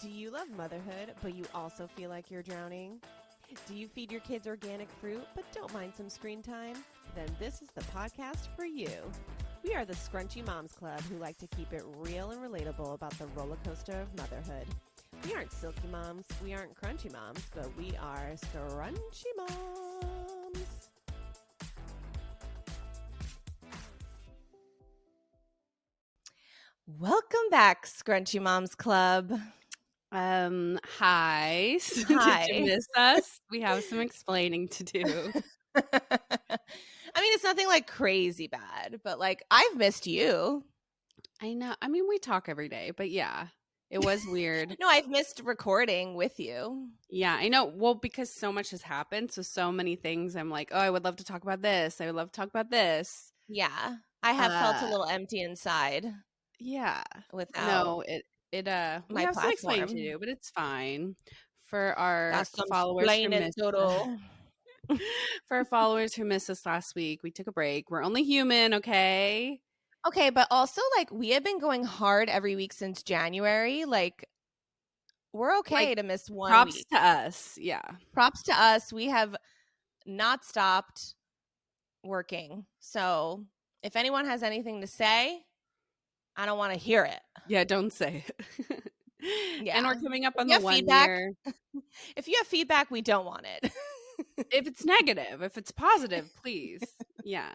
Do you love motherhood, but you also feel like you're drowning? Do you feed your kids organic fruit, but don't mind some screen time? Then this is the podcast for you. We are the Scrunchy Moms Club who like to keep it real and relatable about the roller coaster of motherhood. We aren't silky moms, we aren't crunchy moms, but we are scrunchy moms. Welcome back, Scrunchy Moms Club. Hi. Hi. Did you miss us? We have some explaining to do. I mean, it's nothing like crazy bad, but like I've missed you. I know. I mean, we talk every day, but yeah, it was weird. No, I've missed recording with you. Yeah, I know. Well, because so much has happened. So many things. I'm like, oh, I would love to talk about this. I would love to talk about this. Yeah. I have felt a little empty inside. Yeah. Without No, we have some explaining to do, but it's fine. For our followers who missed for our followers who missed us last week, we took a break. We're only human, okay? Okay, but also like we have been going hard every week since January. Like we're okay to miss 1 week. Props to us. Yeah. Props to us. We have not stopped working. So if anyone has anything to say, I don't want to hear it. Yeah, don't say it. Yeah. And we're coming up on the 1 year. If you have feedback, we don't want it. If it's negative, if it's positive, please. Yeah.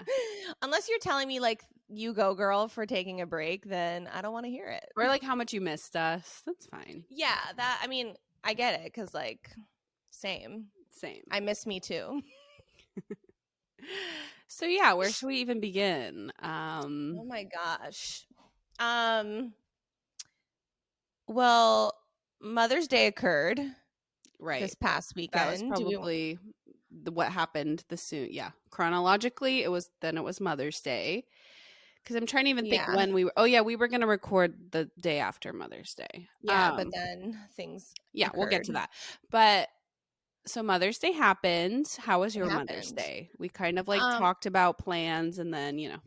Unless you're telling me like you go girl for taking a break, then I don't want to hear it. Or like how much you missed us. That's fine. Yeah, I mean, I get it because like same. I miss me too. So yeah, where should we even begin? Oh my gosh. Well, Mother's Day occurred this past weekend. That was probably what happened chronologically it was Mother's Day, because I'm trying to even think when we were going to record the day after Mother's Day, but then things occurred. We'll get to that. But so Mother's Day happened. How was your Mother's Day? We kind of like talked about plans, and then plans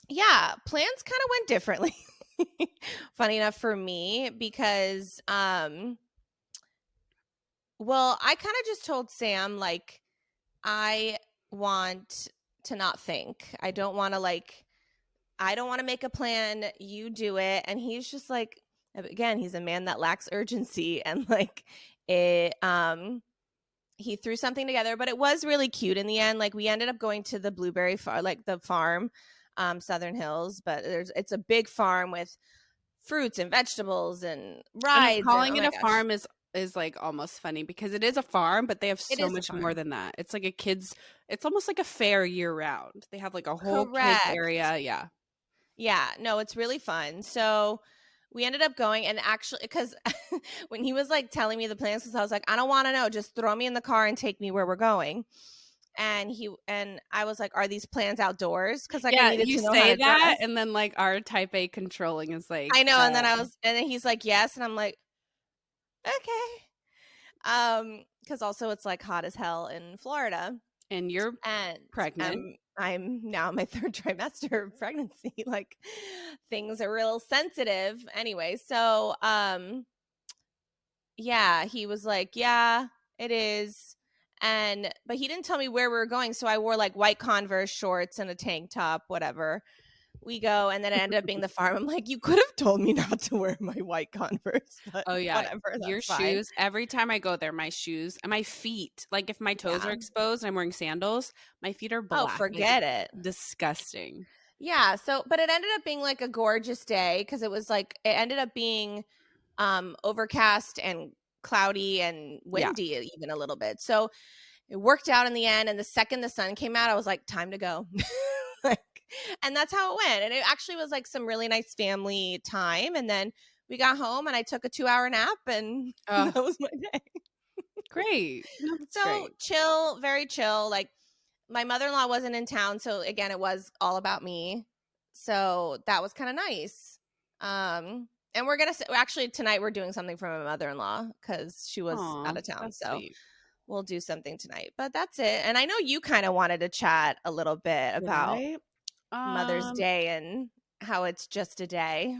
kind of went differently. Funny enough for me, because well, I kind of just told Sam, like, I want to not think. I don't want to make a plan. You do it. And he's just like, again, he's a man that lacks urgency. And like it, he threw something together, but it was really cute in the end. Like we ended up going to the blueberry farm, like the farm, Southern Hills, but it's a big farm with fruits and vegetables and rides. And calling it a farm is like almost funny because it is a farm, but they have so much more than that. It's like it's almost like a fair year round. They have like a whole kids area. Yeah, no, it's really fun. So we ended up going, and actually, because when he was like telling me the plans, because I was like, I don't want to know, just throw me in the car and take me where we're going. And I was like, are these plans outdoors? Because like I needed to know say how to that, dress. and then like our type A controlling is like, I know, and then he's like, yes, and I'm like, okay, because also it's like hot as hell in Florida, and you're pregnant. I'm now in my 3rd trimester of pregnancy. Like things are real sensitive anyway. So he was like, yeah, it is. But he didn't tell me where we were going, so I wore like white Converse shorts and a tank top, whatever. We go, and then it ended up being the farm. I'm like, you could have told me not to wear my white Converse. But whatever, your shoes. Every time I go there, my shoes and my feet, like if my toes are exposed and I'm wearing sandals, my feet are black. Oh, forget it. Disgusting. Yeah. So, but it ended up being like a gorgeous day because it was like it ended up being overcast and cloudy and windy even a little bit. So it worked out in the end. And the second the sun came out, I was like, time to go. And that's how it went. And it actually was like some really nice family time. And then we got home and I took a 2-hour nap, and that was my day. Great. Great. Chill, very chill. Like my mother-in-law wasn't in town. So again, it was all about me. So that was kind of nice. And we're going to actually tonight we're doing something for my mother-in-law because she was out of town. So sweet. We'll do something tonight, but that's it. And I know you kind of wanted to chat a little bit about Mother's Day and how it's just a day.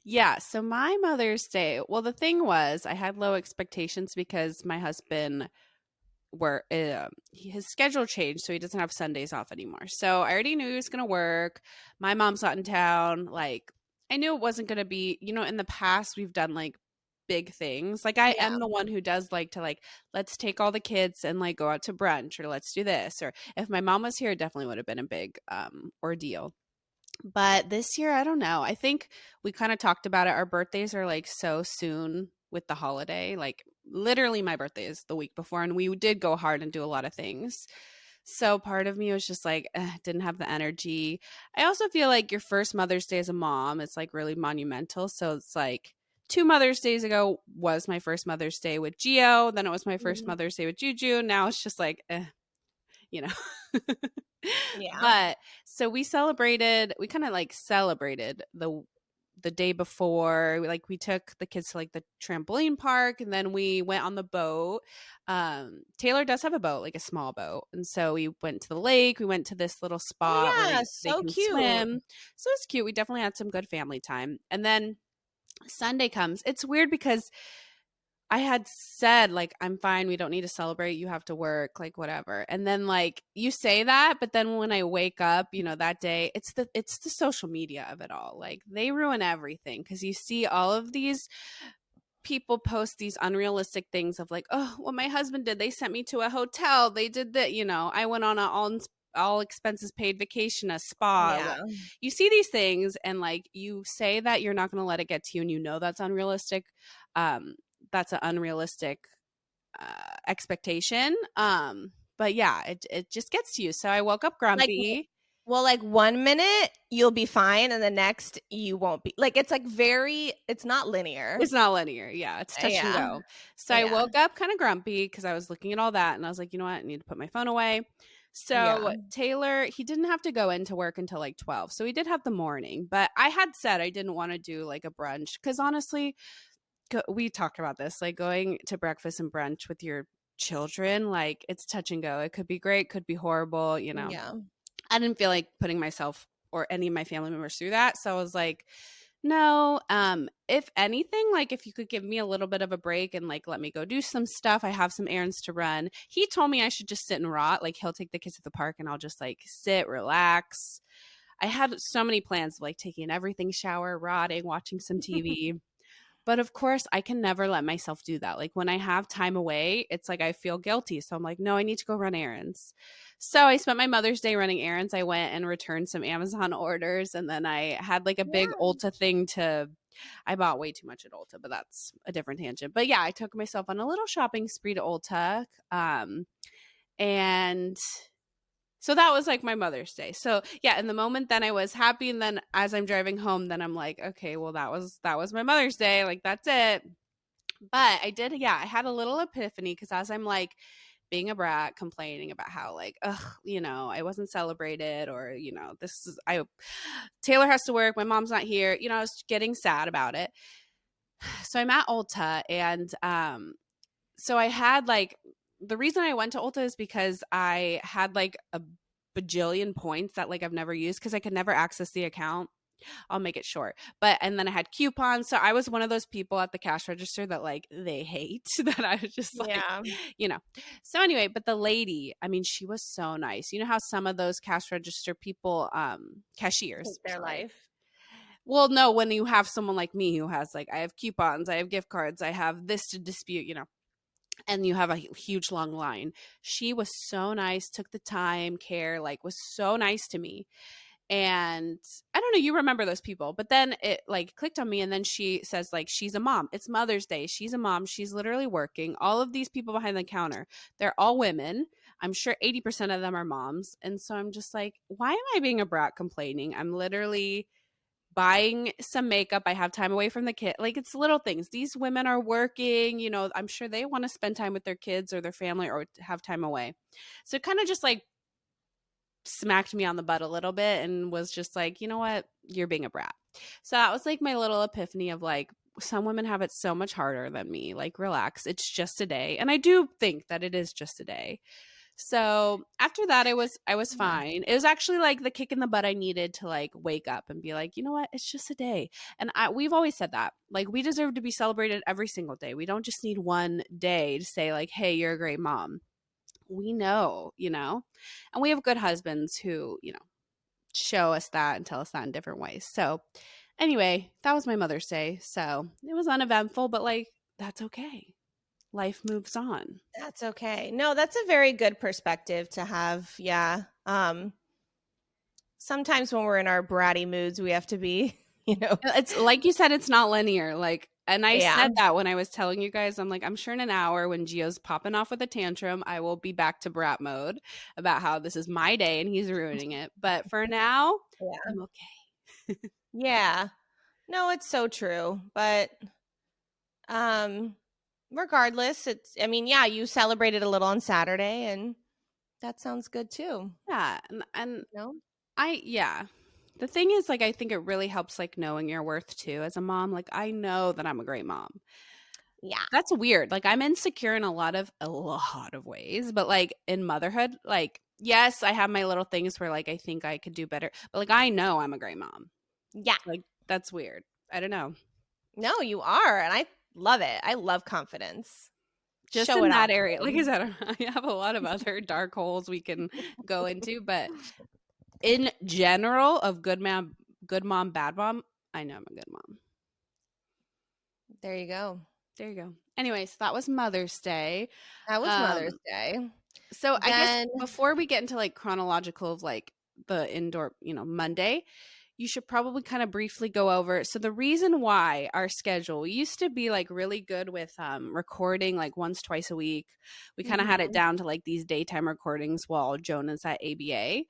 Yeah, so my Mother's Day, well, the thing was, I had low expectations because my husband his schedule changed, so he doesn't have Sundays off anymore. So I already knew he was going to work. My mom's not in town. Like, I knew it wasn't going to be, in the past we've done like big things. Like, I Yeah. am the one who does like to like, let's take all the kids and like go out to brunch, or let's do this. Or if my mom was here, it definitely would have been a big ordeal. But this year, I don't know. I think we kind of talked about it. Our birthdays are like so soon with the holiday. Like, literally, my birthday is the week before, and we did go hard and do a lot of things. So part of me was just like, didn't have the energy. I also feel like your first Mother's Day as a mom is like really monumental. So it's like 2 Mother's Days ago was my first Mother's Day with Gio. Then it was my first Mother's Day with Juju. Now it's just like, you know. Yeah. But so we kind of like celebrated the day before. We took the kids to like the trampoline park, and then we went on the boat. Taylor does have a boat, like a small boat. And so we went to the lake. We went to this little spot Oh where yeah, they so can cute. swim. So it's cute. We definitely had some good family time. And then Sunday comes. It's weird because I had said, like, I'm fine. We don't need to celebrate. You have to work, like, whatever. And then, like, you say that, but then when I wake up, that day, it's the social media of it all. Like, they ruin everything because you see all of these people post these unrealistic things of like, oh, what my husband did. They sent me to a hotel. They did that. I went on all expenses paid vacation, a spa. Yeah. You see these things, and like you say that you're not going to let it get to you, and that's unrealistic. That's an unrealistic expectation. But yeah, it just gets to you. So I woke up grumpy. Like 1 minute you'll be fine, and the next you won't be. Like, it's like it's not linear. It's not linear. Yeah, it's touch and go. So I woke up kind of grumpy because I was looking at all that, and I was like, you know what? I need to put my phone away. So Taylor, he didn't have to go into work until like 12. So he did have the morning, but I had said I didn't want to do like a brunch because honestly, we talked about this, like going to breakfast and brunch with your children, like it's touch and go. It could be great, could be horrible. Yeah. I didn't feel like putting myself or any of my family members through that. So I was like, no, if anything, like if you could give me a little bit of a break and like let me go do some stuff. I have some errands to run. He told me I should just sit and rot. Like he'll take the kids to the park and I'll just like sit, relax. I had so many plans of like taking an everything shower, rotting, watching some TV. But of course, I can never let myself do that. Like when I have time away, it's like I feel guilty. So I'm like, no, I need to go run errands. So I spent my Mother's Day running errands. I went and returned some Amazon orders. And then I had like a big Ulta thing I bought way too much at Ulta, but that's a different tangent. But yeah, I took myself on a little shopping spree to Ulta. And so that was like my Mother's Day. So yeah, in the moment then I was happy, and then as I'm driving home, then I'm like, okay, well that was my Mother's Day. Like that's it. But I had a little epiphany because as I'm like being a brat, complaining about how like, I wasn't celebrated, or Taylor has to work, my mom's not here. I was getting sad about it. So I'm at Ulta, and so I had like the reason I went to Ulta is because I had like a bajillion points that like I've never used because I could never access the account. I'll make it short. And then I had coupons. So I was one of those people at the cash register that like they hate that I was just like, So anyway, but the lady, I mean, she was so nice. You know how some of those cash register people, cashiers, their life. Well, no, when you have someone like me who has like, I have coupons, I have gift cards, I have this to dispute, and you have a huge long line. She was so nice, took the time, care, like was so nice to me. And I don't know, you remember those people, but then it like clicked on me, and then she says like, she's a mom. It's Mother's Day. She's a mom. She's literally working. All of these people behind the counter, they're all women. I'm sure 80% of them are moms. And so I'm just like, why am I being a brat complaining? I'm literally buying some makeup. I have time away from the kid. Like it's little things. These women are working, I'm sure they want to spend time with their kids or their family or have time away. So it kind of just like smacked me on the butt a little bit and was just like, you know what? You're being a brat. So that was like my little epiphany of like, some women have it so much harder than me. Like, relax. It's just a day. And I do think that it is just a day. So after that, I was fine. It was actually like the kick in the butt I needed to like wake up and be like, you know what? It's just a day. And we've always said that. Like, we deserve to be celebrated every single day. We don't just need one day to say like, hey, you're a great mom. We know, and we have good husbands who, show us that and tell us that in different ways. So anyway, that was my Mother's Day. So it was uneventful, but like, that's okay. Life moves on. That's okay. No, that's a very good perspective to have. Yeah. Sometimes when we're in our bratty moods, we have to be, It's like you said, it's not linear. Like, and I said that when I was telling you guys, I'm like, I'm sure in an hour when Gio's popping off with a tantrum, I will be back to brat mode about how this is my day and he's ruining it. But for now, I'm okay. Yeah. No, it's so true. But regardless, you celebrated a little on Saturday and that sounds good too. Yeah. And the thing is, like, I think it really helps, like, knowing your worth too as a mom. Like, I know that I'm a great mom. Yeah. That's weird. Like, I'm insecure in a lot of ways, but like in motherhood, like, yes, I have my little things where like I think I could do better, but like I know I'm a great mom. Yeah. Like, that's weird. I don't know. No, you are, and I love it. I love confidence. Just in that area. Like I said, I have a lot of other dark holes we can go into, but in general of good mom, bad mom, I know I'm a good mom. There you go. Anyways, that was Mother's Day. That was Mother's Day. So I guess before we get into like chronological of like the indoor, Monday, you should probably kind of briefly go over. So the reason why our schedule, we used to be like really good with recording like once, twice a week. We kind of had it down to like these daytime recordings while Jonah's at ABA.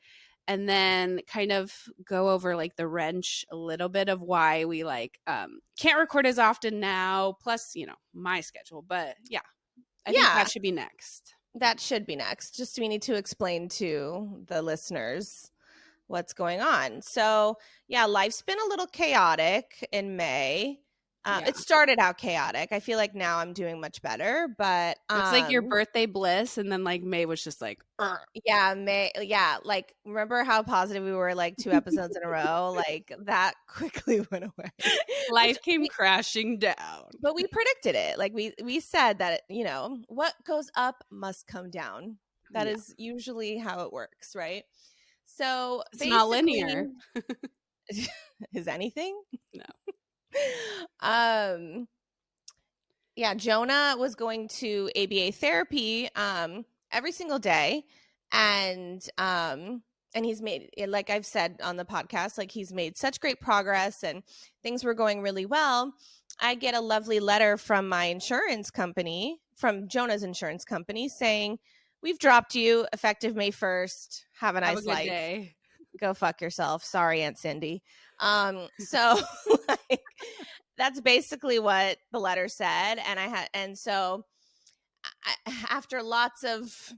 And then kind of go over like the wrench a little bit of why we like can't record as often now, plus, my schedule. But yeah, I think that should be next. That should be next. Just we need to explain to the listeners what's going on. So yeah, life's been a little chaotic in May. It started out chaotic. I feel like now I'm doing much better, but it's like your birthday bliss, and then like May was just like, May, like remember how positive we were like 2 episodes in a row? Like that quickly went away. Life came crashing down. But we predicted it. Like we said that what goes up must come down. That is usually how it works, right? So it's not linear. Is anything? No. Jonah was going to ABA therapy every single day, and he's made, like I've said on the podcast, like he's made such great progress and things were going really well. I get a lovely letter from my insurance company, from Jonah's insurance company, saying, "We've dropped you effective May 1st. Have a nice life. Day. Go fuck yourself. Sorry, Aunt Cindy." So like that's basically what the letter said. And so after lots of,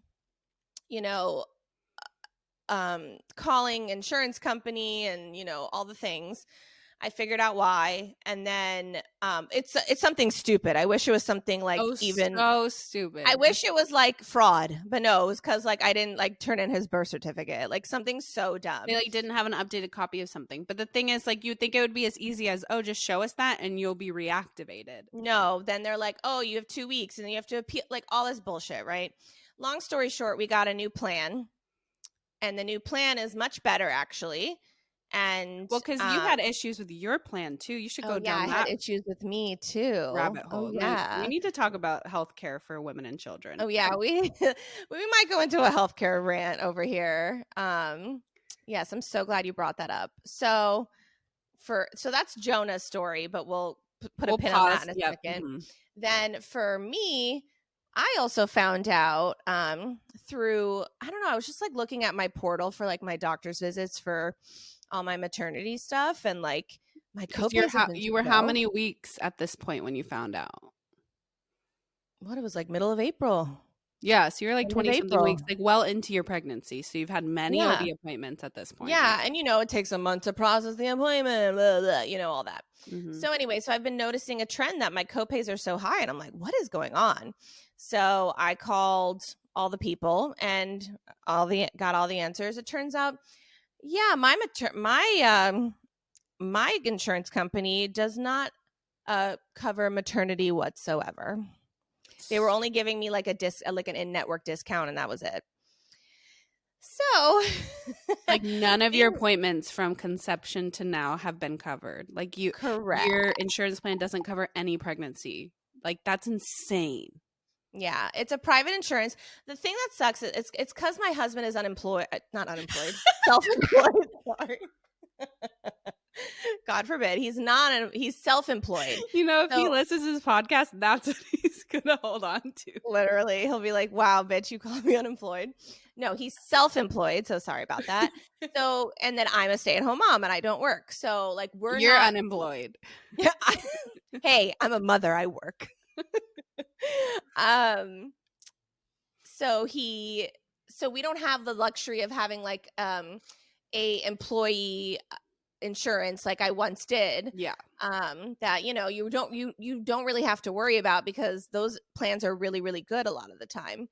calling insurance company and, all the things, I figured out why. And then it's something stupid. I wish it was something like so stupid. I wish it was like fraud, but no, it was because like I didn't like turn in his birth certificate, like something so dumb. They like didn't have an updated copy of something. But the thing is, like, you'd think it would be as easy as, oh, just show us that and you'll be reactivated. No, then they're like, oh, you have 2 weeks and then you have to appeal, like all this bullshit, right? Long story short, we got a new plan, and the new plan is much better actually. And well, because you had issues with your plan too. You should go down that. I had issues with me too. Rabbit hole. Yeah, we need to talk about healthcare for women and children. Oh yeah, we might go into a healthcare rant over here. Yes, I'm so glad you brought that up. So that's Jonah's story, but we'll put a pin on that in a second. Mm-hmm. Then for me, I also found out through, I don't know, I was just like looking at my portal for like my doctor's visits for all my maternity stuff, and like my copays. You were how many weeks at this point when you found out? What, it was like middle of April. Yeah, so you're like 20-something weeks, like well into your pregnancy. So you've had many OB appointments at this point. Yeah, and it takes a month to process the appointment, blah, blah, all that. Mm-hmm. So anyway, so I've been noticing a trend that my copays are so high, and I'm like, what is going on? So I called all the people and got all the answers. It turns out, yeah, my insurance company does not cover maternity whatsoever. They were only giving me like an in-network discount, and that was it. So, like none of your appointments from conception to now have been covered. Like correct. Your insurance plan doesn't cover any pregnancy. Like that's insane. Yeah, it's a private insurance. The thing that sucks is it's because my husband is not unemployed, self-employed. Sorry. God forbid. He's self-employed. You know, if he listens to his podcast, that's what he's gonna hold on to. Literally, he'll be like, wow, bitch, you called me unemployed. No, he's self-employed, so sorry about that. So, and then I'm a stay-at-home mom and I don't work. So like You're unemployed. Hey, I'm a mother, I work. So we don't have the luxury of having like a employee insurance like I once did. Yeah. That you don't really have to worry about because those plans are really, really good a lot of the time.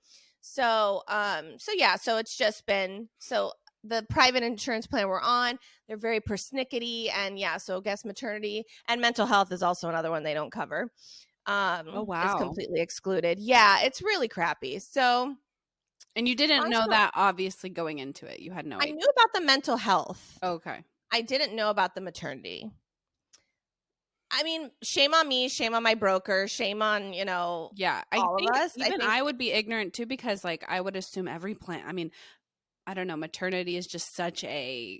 So it's just been the private insurance plan we're on, they're very persnickety, and so I guess maternity and mental health is also another one they don't cover. Oh wow. It's completely excluded. Yeah, it's really crappy. So and you didn't know that obviously going into it. You had no idea. I knew about the mental health. Okay. I didn't know about the maternity. I mean, shame on me, shame on my broker, shame on, all of us. I would be ignorant too because like I would assume every plan. I mean, I don't know. Maternity is just such a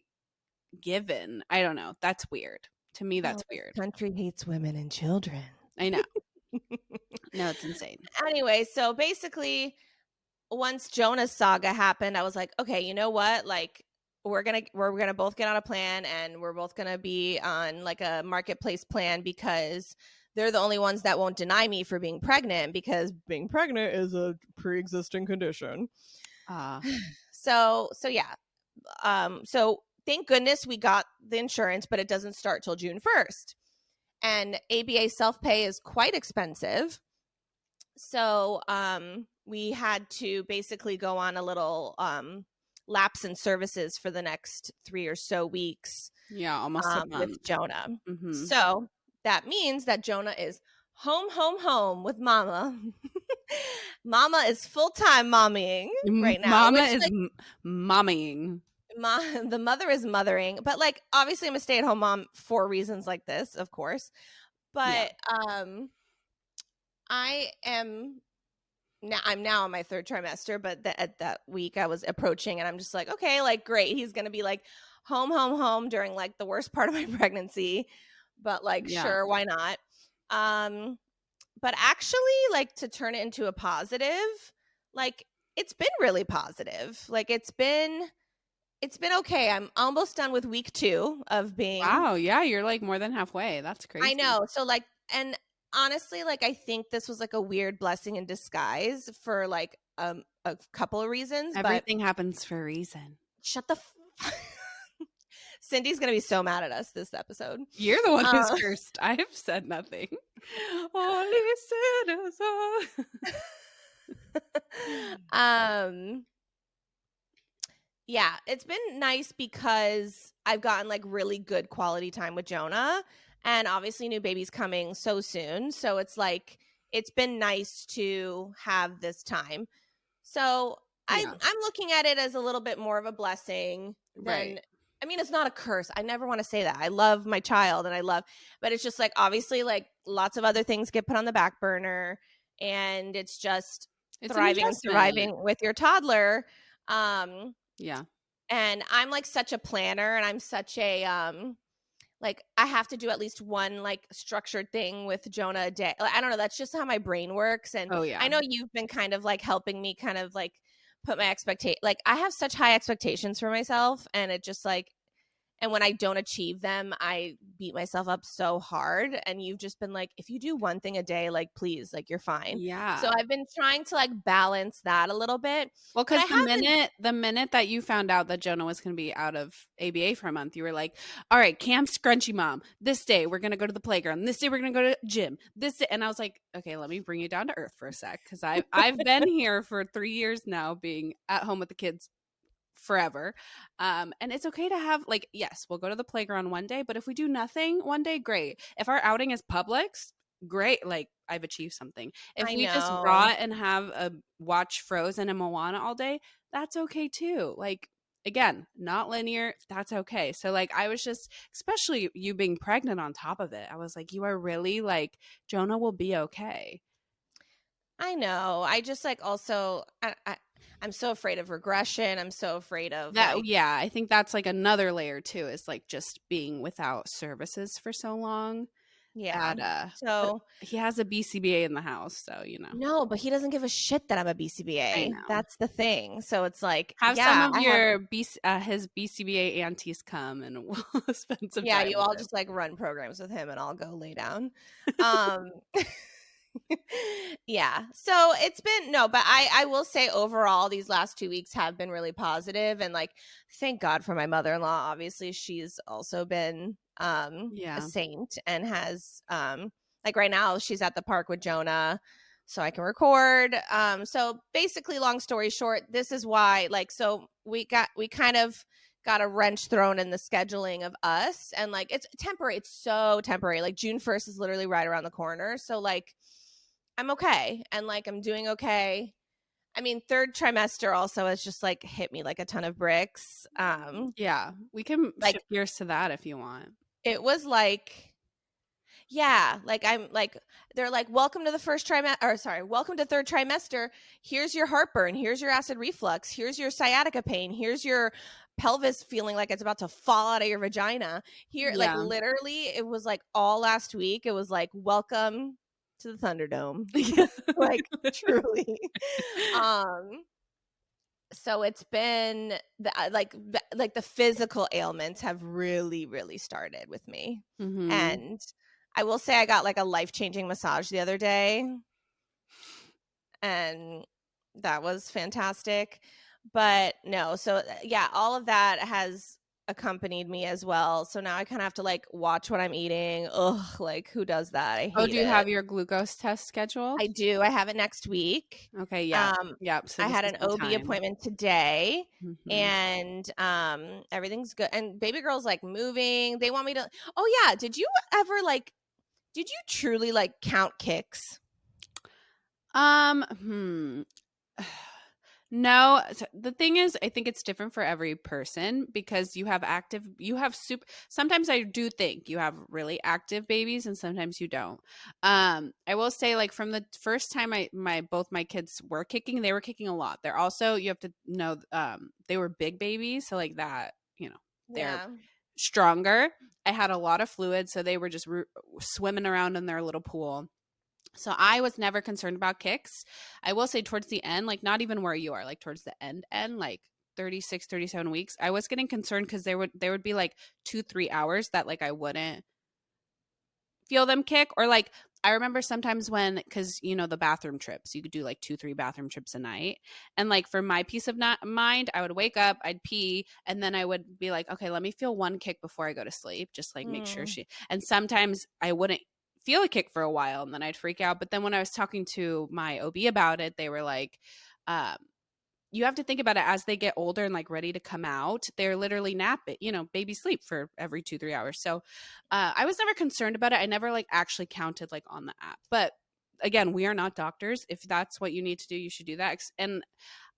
given. I don't know. That's weird. To me, that's weird. This country hates women and children. I know. No, it's insane. Anyway, so basically, once Jonah's saga happened, I was like, okay, you know what? Like, we're gonna both get on a plan, and we're both gonna be on like a marketplace plan because they're the only ones that won't deny me for being pregnant because being pregnant is a pre-existing condition. So thank goodness we got the insurance, but it doesn't start till June 1st. And ABA self-pay is quite expensive. So we had to basically go on a little lapse in services for the next 3 or so weeks. Yeah, almost a month. With Jonah. Mm-hmm. So that means that Jonah is home with Mama. Mama is full-time mommying right now. Mama is mommying. The mother is mothering, but like obviously I'm a stay-at-home mom for reasons like this, of course. But I'm now on my 3rd trimester, but at that week I was approaching, and I'm just like, okay, like great, he's gonna be like home during like the worst part of my pregnancy, but like sure, why not? But actually, like to turn it into a positive, like it's been really positive. Like it's been okay. I'm almost done with week 2 of being. Wow, yeah, you're like more than halfway. That's crazy. I know. So like, and honestly, like I think this was like a weird blessing in disguise for like a couple of reasons. Everything happens for a reason. Shut the Cindy's gonna be so mad at us this episode. You're the one who's cursed. I have said nothing. Only sinners. Yeah, it's been nice because I've gotten like really good quality time with Jonah, and obviously new baby's coming so soon. So it's like, it's been nice to have this time. So I'm looking at it as a little bit more of a blessing than, I mean, it's not a curse. I never want to say that. I love my child but it's just like, obviously like lots of other things get put on the back burner, and it's just thriving and surviving with your toddler. Yeah. And I'm like such a planner, and I'm such a like I have to do at least one like structured thing with Jonah a day. I don't know, that's just how my brain works. And I know you've been kind of like helping me kind of like put my like I have such high expectations for myself, and it just like, And when I don't achieve them, I beat myself up so hard. And you've just been like, if you do one thing a day, like, please, like, you're fine. Yeah. So I've been trying to like balance that a little bit. Well, because the minute that you found out that Jonah was going to be out of ABA for a month, you were like, all right, Camp Scrunchy Mom, this day we're going to go to the playground. This day we're going to go to gym. This day. And I was like, okay, let me bring you down to earth for a sec. Because I've been here for 3 years now, being at home with the kids forever. And it's okay to have, like, yes, we'll go to the playground one day, but if we do nothing one day, great. If our outing is Publix, great, like, I've achieved something. If we just rot and have a watch Frozen and Moana all day, that's okay too. Like, again, not linear, that's okay. So like, I was just, especially you being pregnant on top of it, I was like, you are really like, Jonah will be okay. I know. I just like also I'm so afraid of regression. I'm so afraid of that. Like, yeah, I think that's like another layer too, is like just being without services for so long. Yeah. So he has a BCBA in the house, so you know. No, but he doesn't give a shit that I'm a BCBA. That's the thing. So it's like, have some of his BCBA aunties come and we'll spend some time. Yeah, you all just like run programs with him, and I'll go lay down. Yeah. So it's been but I will say overall these last 2 weeks have been really positive, and like thank God for my mother-in-law. Obviously she's also been a saint and has like right now she's at the park with Jonah so I can record. So basically long story short, this is why like so we kind of got a wrench thrown in the scheduling of us, and like it's temporary. It's so temporary. Like June 1st is literally right around the corner. So like I'm okay. And like, I'm doing okay. I mean, third trimester also has just like hit me like a ton of bricks. Yeah, we can shift gears to that if you want. It was like, yeah, like I'm like, they're like, welcome to the welcome to third trimester. Here's your heartburn. Here's your acid reflux. Here's your sciatica pain. Here's your pelvis feeling like it's about to fall out of your vagina. Like literally, it was like all last week. It was like, welcome to the Thunderdome. Like truly. So it's been the physical ailments have really started with me. Mm-hmm. And I will say I got like a life-changing massage the other day, and that was fantastic. But no, so yeah, all of that has accompanied me as well. So now I kind of have to like watch what I'm eating. Ugh, like who does that? I hate it. Oh, do you have your glucose test scheduled? I do. I have it next week. Okay, yeah. So I had an OB appointment today, mm-hmm. and everything's good. And baby girl's like moving. They want me to. Oh yeah, did you truly like count kicks? No, the thing is, I think it's different for every person because sometimes I do think you have really active babies and sometimes you don't. I will say like from the first time both my kids were kicking, they were kicking a lot. They're also, you have to know, they were big babies. So like that, you know, they're stronger. I had a lot of fluid. So they were just swimming around in their little pool. So I was never concerned about kicks. I will say towards the end, like not even where you are, like towards the end, like 36, 37 weeks, I was getting concerned because there would be like 2-3 hours that like I wouldn't feel them kick. Or like I remember sometimes when, because you know the bathroom trips, you could do like 2-3 bathroom trips a night. And like for my peace of mind, I would wake up, I'd pee, and then I would be like, okay, let me feel one kick before I go to sleep. Just like make sure and sometimes I wouldn't feel a kick for a while and then I'd freak out. But then when I was talking to my OB about it, they were like, you have to think about it as they get older and like ready to come out, they're literally napping, baby sleep for every 2-3 hours. So I was never concerned about it. I never like actually counted like on the app, but again, we are not doctors. If that's what you need to do, you should do that. And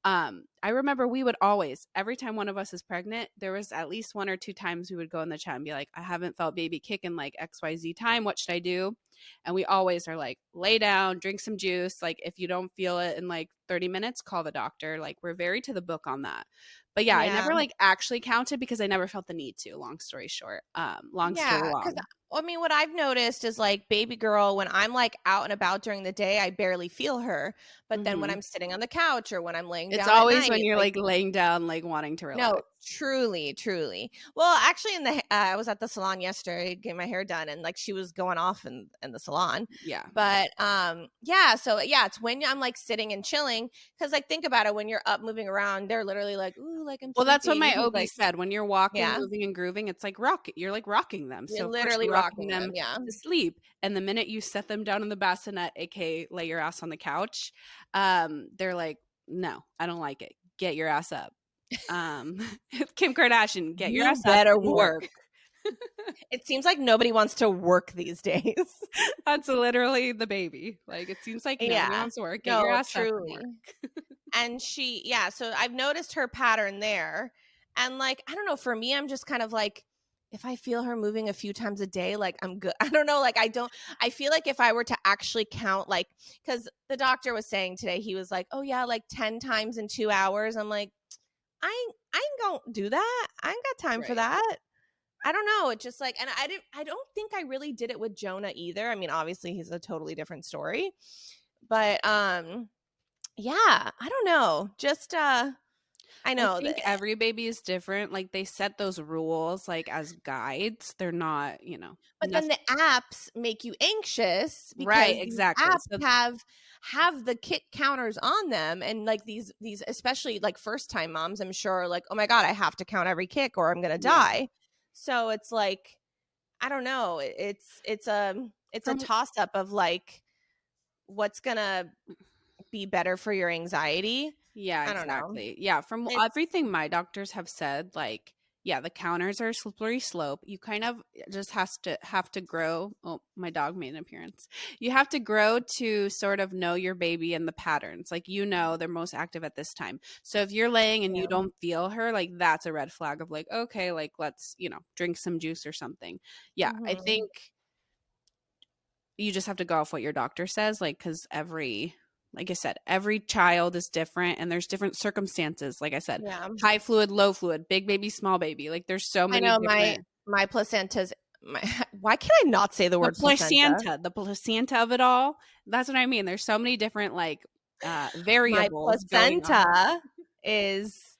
I remember we would always, every time one of us is pregnant, there was at least 1 or 2 times we would go in the chat and be like, I haven't felt baby kick in like XYZ time. What should I do? And we always are like, lay down, drink some juice. Like if you don't feel it in like 30 minutes, call the doctor. Like we're very to the book on that. But yeah, I never like actually counted because I never felt the need to, long story short. Story long. I mean, what I've noticed is like baby girl, when I'm like out and about during the day, I barely feel her. But then when I'm sitting on the couch or when I'm laying It's down at always night, when you're like, like laying down, like wanting to relax. no, truly, truly. Well, actually, I was at the salon yesterday getting my hair done, and like she was going off in the salon. Yeah. But yeah. So yeah, it's when I'm like sitting and chilling, because like think about it, when you're up moving around, they're literally like, ooh, like I'm. Well, that's what my sleeping. OB Like, said. When you're walking, yeah, moving, and grooving, it's like rock. You're like rocking them. you're So of course literally you're rocking rocking them them. Yeah. to sleep. And the minute you set them down in the bassinet, aka lay your ass on the couch, they're like, no, I don't like it. Get your ass up. Kim Kardashian, get your You ass up better and work. It seems like nobody wants to work these days. That's literally the baby. Like it seems like nobody Yeah. wants to work. Get your No, ass up and truly. work. And so I've noticed her pattern there. And like, I don't know, for me, I'm just kind of like, if I feel her moving a few times a day, like I'm good. I don't know. Like, I feel like if I were to actually count, like, because the doctor was saying today, he was like, oh yeah, like 10 times in 2 hours. I'm like, I ain't gonna do that. I ain't got time for that. I don't know. It's just like, and I don't think I really did it with Jonah either. I mean, obviously he's a totally different story, but yeah, I don't know. Just I know I think that, every baby is different. Like they set those rules like as guides. They're not, but then the apps make you anxious right, because these exactly. apps So have the kick counters on them, and like these especially like first time moms, I'm sure are like, oh my god, I have to count every kick or I'm gonna yeah. die. So it's like, I don't know. It's a toss up of like what's gonna be better for your anxiety. Yeah, I don't know. exactly. Yeah, from everything my doctors have said, like, yeah, the counters are a slippery slope. You kind of just have to grow. Oh, my dog made an appearance. You have to grow to sort of know your baby and the patterns. Like, they're most active at this time. So if you're laying and you don't feel her, like that's a red flag of like, okay, like let's, drink some juice or something. Yeah, I think you just have to go off what your doctor says, like, because like I said, every child is different and there's different circumstances. Like I said, high fluid, low fluid, big baby, small baby. Like there's so many different. My placenta's why can I not say the word placenta? The placenta of it all. That's what I mean. There's so many different like variables. My placenta is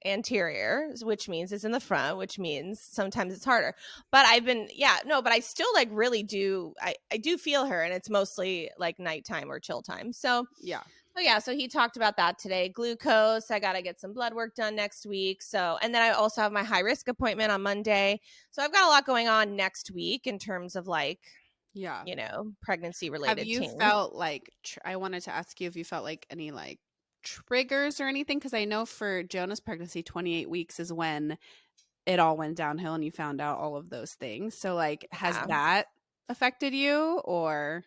anterior, which means it's in the front, which means sometimes it's harder. But but I still like really do I do feel her, and it's mostly like nighttime or chill time. So so he talked about that today. Glucose, I got to get some blood work done next week. So, and then I also have my high risk appointment on Monday. So I've got a lot going on next week in terms of like, pregnancy related. Have you felt like, I wanted to ask you if you felt like any like triggers or anything? Because I know for Jonah's pregnancy, 28 weeks is when it all went downhill and you found out all of those things. So like, has that affected you or?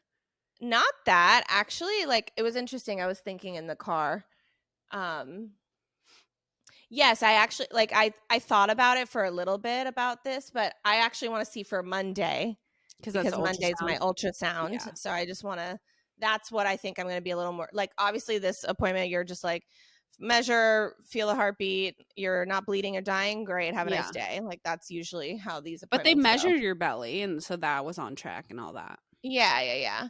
Not that, actually. Like, it was interesting. I was thinking in the car. Yes, I actually like I thought about it for a little bit about this, but I actually want to see for Monday because Monday's my ultrasound. Yeah. So I just want to. That's what I think I'm going to be a little more like. Obviously, this appointment, you're just like measure, feel a heartbeat. You're not bleeding or dying. Great, have a nice day. Like that's usually how these appointments. But they measured your belly, and so that was on track and all that. Yeah.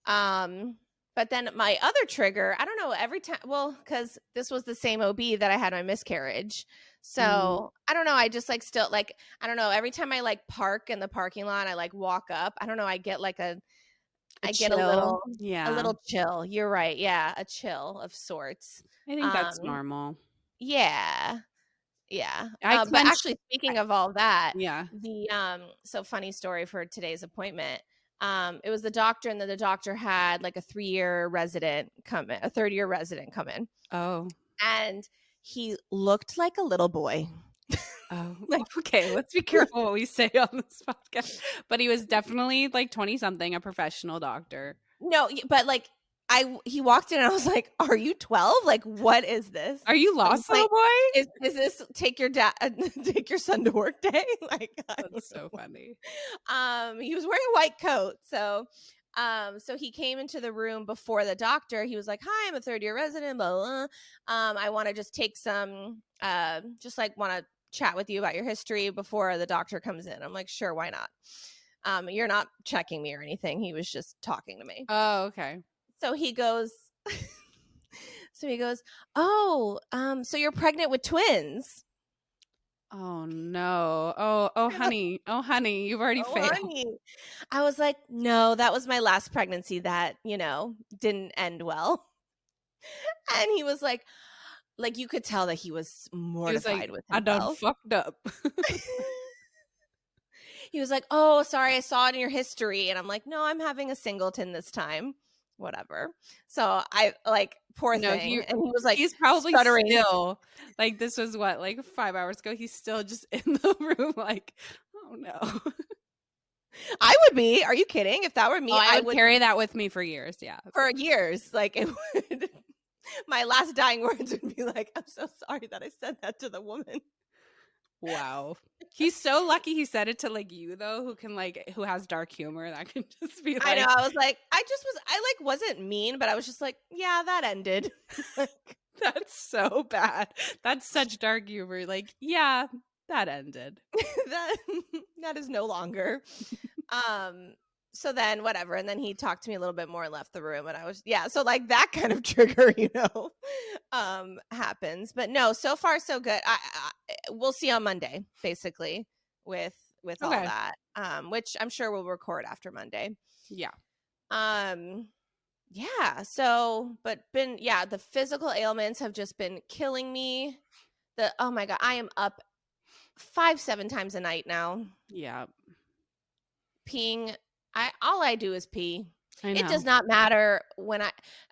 But then my other trigger, I don't know, every time, because this was the same OB that I had my miscarriage. So I don't know. I just like still like, I don't know. Every time I like park in the parking lot, I like walk up. I don't know. I get like a little chill. You're right. Yeah. A chill of sorts. I think that's normal. Yeah. Yeah. But actually speaking of all that, so funny story for today's appointment. It was the doctor, and then the doctor had like a 3-year resident come in, a 3rd-year resident come in. Oh. And he looked like a little boy. Oh, okay. Let's be careful what we say on this podcast. But he was definitely like 20-something, a professional doctor. No, but like he walked in and I was like, "Are you 12? Like, what is this? Are you lost, little boy? Is this take your son to work day?" Like, that's so funny. He was wearing a white coat, so he came into the room before the doctor. He was like, "Hi, I'm a 3rd-year resident. Blah, blah, blah. I want to just take some, just like want to chat with you about your history before the doctor comes in." I'm like, "Sure, why not?" You're not checking me or anything. He was just talking to me. Oh, okay. So he goes, oh, so you're pregnant with twins. Oh no. Oh honey. Oh honey, you've already failed. Honey. I was like, no, that was my last pregnancy that, didn't end well. And he was like you could tell that he was mortified with himself. I done fucked up. He was like, oh, sorry, I saw it in your history. And I'm like, no, I'm having a singleton this time. Whatever. So I poor thing. And he was like, he's probably stuttering. Still this was what, 5 hours ago. He's still just in the room oh no. I would be. Are you kidding? If that were me, I would carry that with me for years. Yeah. For years. It would. My last dying words would be like, I'm so sorry that I said that to the woman. Wow. He's so lucky he said it to you though, who has dark humor. That can just be I know. I was like, I wasn't mean, but I was just like, yeah, that ended. That's so bad. That's such dark humor. Yeah, that ended. that is no longer. So then whatever. And then he talked to me a little bit more and left the room. And I was, so that kind of trigger, happens. But no, so far so good. We'll see on Monday, basically, with all that. Which I'm sure we'll record after Monday. Yeah. Yeah. So, but the physical ailments have just been killing me. Oh my God, I am up 5-7 times a night now. Yeah. Peeing. All I do is pee. It does not matter when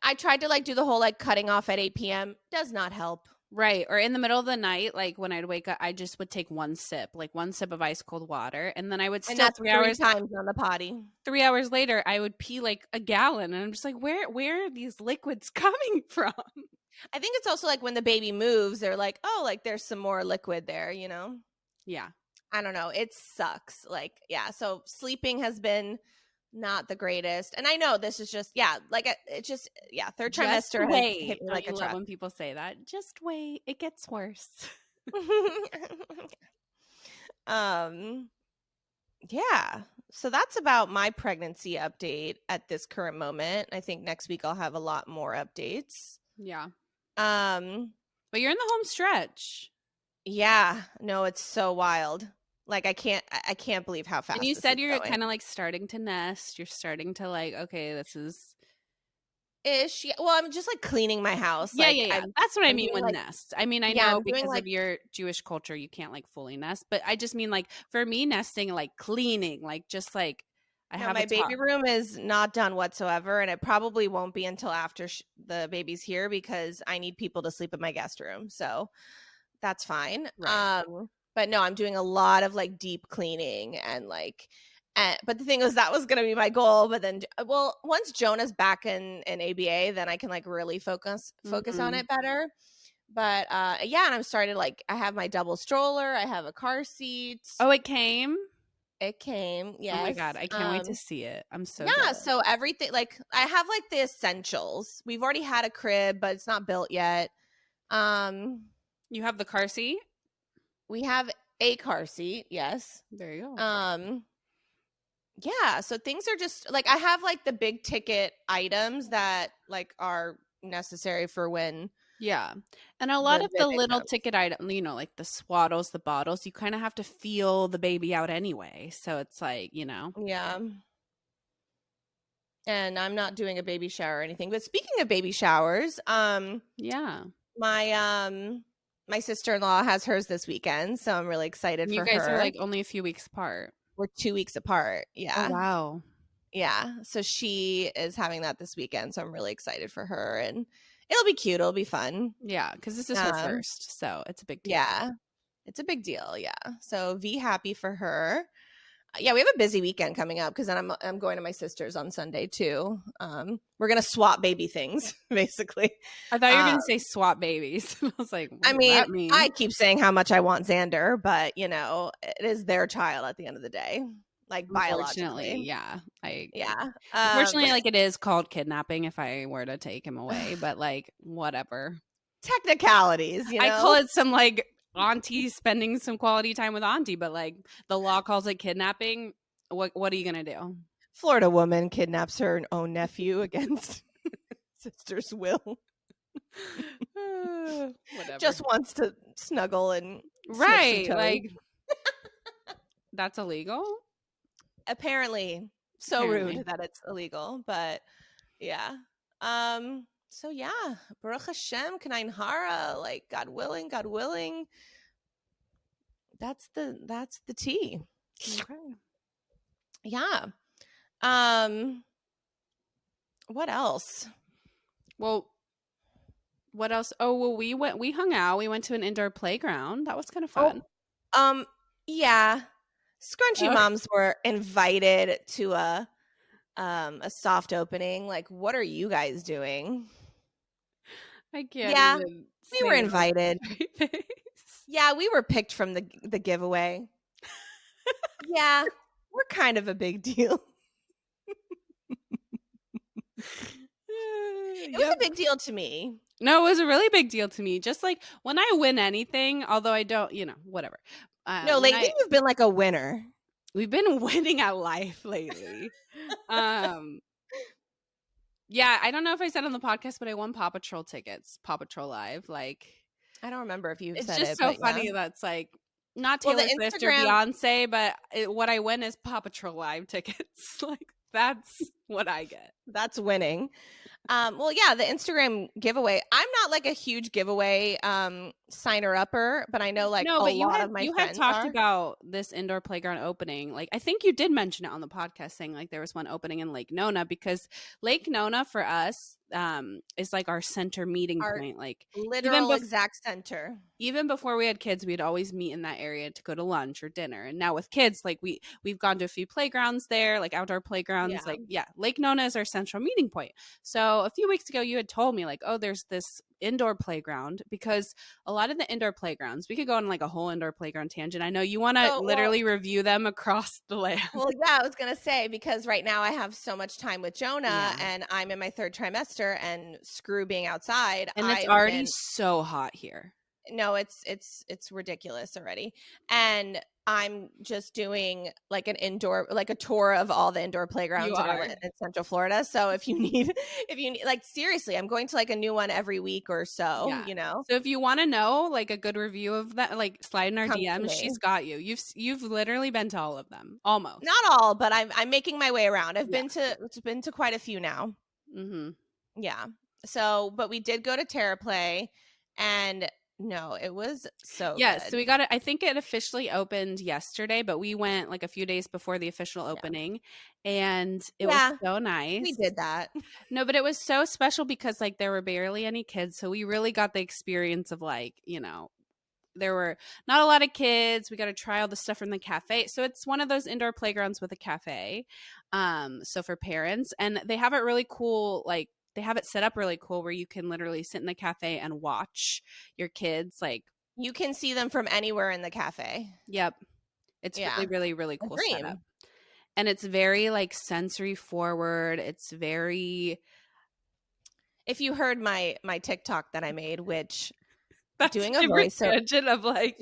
I tried to do the whole cutting off at 8 p.m. Does not help. Right. Or in the middle of the night, when I'd wake up, I just would take one sip of ice cold water. And then I would still 3 hours times on the potty. 3 hours later, I would pee a gallon. And I'm just where are these liquids coming from? I think it's also when the baby moves, they're oh, there's some more liquid there, Yeah. I don't know. It sucks. So sleeping has been not the greatest. And I know this is just, third trimester has hit me like a truck. When people say that, just wait, it gets worse. Yeah. So that's about my pregnancy update at this current moment. I think next week I'll have a lot more updates. Yeah. But you're in the home stretch. Yeah. No, it's so wild. I can't believe how fast. And you said you're kind of starting to nest. You're starting to okay, this is ish. Yeah. Well, I'm just cleaning my house. Yeah. That's what I mean with nest. I mean, I know because of your Jewish culture, you can't fully nest, but I just mean for me, nesting, cleaning, I have my baby room is not done whatsoever, and it probably won't be until after the baby's here because I need people to sleep in my guest room. So that's fine. Right. But no, I'm doing a lot of deep cleaning and but the thing was that was going to be my goal. But then, once Jonah's back in ABA, then I can really focus on it better. But and I'm starting I have my double stroller. I have a car seat. Oh, it came? It came. Yes. Oh my God. I can't wait to see it. I'm so jealous. So everything I have the essentials. We've already had a crib, but it's not built yet. You have the car seat? We have a car seat, yes. There you go. Yeah, so things are just I have the big ticket items that are necessary for when. Yeah. And a lot of the little ticket items, the swaddles, the bottles, you kind of have to feel the baby out anyway. So it's Yeah. And I'm not doing a baby shower or anything. But speaking of baby showers, yeah. My sister-in-law has hers this weekend, so I'm really excited for her. You guys are only a few weeks apart. We're 2 weeks apart. Yeah. Oh, wow. Yeah. So she is having that this weekend, so I'm really excited for her, and it'll be cute. It'll be fun. Yeah, because this is her first, so it's a big deal. Yeah. It's a big deal. Yeah. So be happy for her. Yeah, we have a busy weekend coming up because then I'm going to my sister's on Sunday too. We're gonna swap baby things, basically. I thought you were gonna say swap babies. I was like, what I does that mean? I keep saying how much I want Xander, but it is their child at the end of the day, biologically. Yeah, yeah. Unfortunately, it is called kidnapping if I were to take him away, but whatever. Technicalities, I call it some auntie spending some quality time with auntie, but the law calls it kidnapping. What are you gonna do? Florida woman kidnaps her own nephew against sister's will. Whatever. Just wants to snuggle and right, like that's illegal. Apparently, so rude that it's illegal, but yeah. So yeah, Baruch Hashem, K'nain Hara, like God willing. That's the tea. Okay. Yeah. What else? Well, what else? Oh, well, we hung out. We went to an indoor playground. That was kind of fun. Yeah. Scrunchy moms were invited to a soft opening. Like, what are you guys doing? I can't. Yeah, we were invited. Yeah, we were picked from the giveaway. Yeah, we're kind of a big deal. It was a big deal to me. No, it was a really big deal to me. Just like when I win anything, although I don't, whatever. No, lately you've been like a winner. We've been winning at life lately. Yeah, I don't know if I said on the podcast, but I won Paw Patrol tickets, Paw Patrol Live. Like, I don't remember if you said it. It's just so funny that's like not Taylor Swift or Beyonce, but what I win is Paw Patrol Live tickets. Like, that's what I get. That's winning. Well, yeah, the Instagram giveaway. I'm not like a huge giveaway signer upper, but I know like a lot of my friends had talked about this indoor playground opening. Like, I think you did mention it on the podcast, saying like there was one opening in Lake Nona, because Lake Nona for us is like our center meeting point, like literal exact center. Even before we had kids, we'd always meet in that area to go to lunch or dinner. And now with kids, like we've gone to a few playgrounds there, like outdoor playgrounds. Lake Nona is our central meeting point. So a few weeks ago, you had told me like, oh, there's this indoor playground, because a lot of the indoor playgrounds, we could go on like a whole indoor playground tangent. I know you want to literally review them across the land. Well, yeah, I was going to say, because right now I have so much time with Jonah and I'm in my 3rd trimester and screw being outside. And it's already so hot here. No, it's ridiculous already. And I'm just doing like an indoor, like a tour of all the indoor playgrounds in Central Florida. So if you need, like, seriously, I'm going to like a new one every week or so, So if you want to know like a good review of that, like slide in our DMs, she's got you. You've literally been to all of them. Almost. Not all, but I'm making my way around. I've been to quite a few now. Mm-hmm. Yeah. So, but we did go to TerraPlay, and no, it was so good. So we got it. I think it officially opened yesterday, but we went like a few days before the official opening, and it was so nice. We did that. No, but it was so special because like there were barely any kids, so we really got the experience of like, there were not a lot of kids. We got to try all the stuff from the cafe. So it's one of those indoor playgrounds with a cafe. So for parents, and they have it really cool, like they have it set up really cool where you can literally sit in the cafe and watch your kids. Like, you can see them from anywhere in the cafe. Yep. It's really, really, really cool setup. And it's very like sensory forward. It's very, if you heard my TikTok that I made, which that's doing a voice of like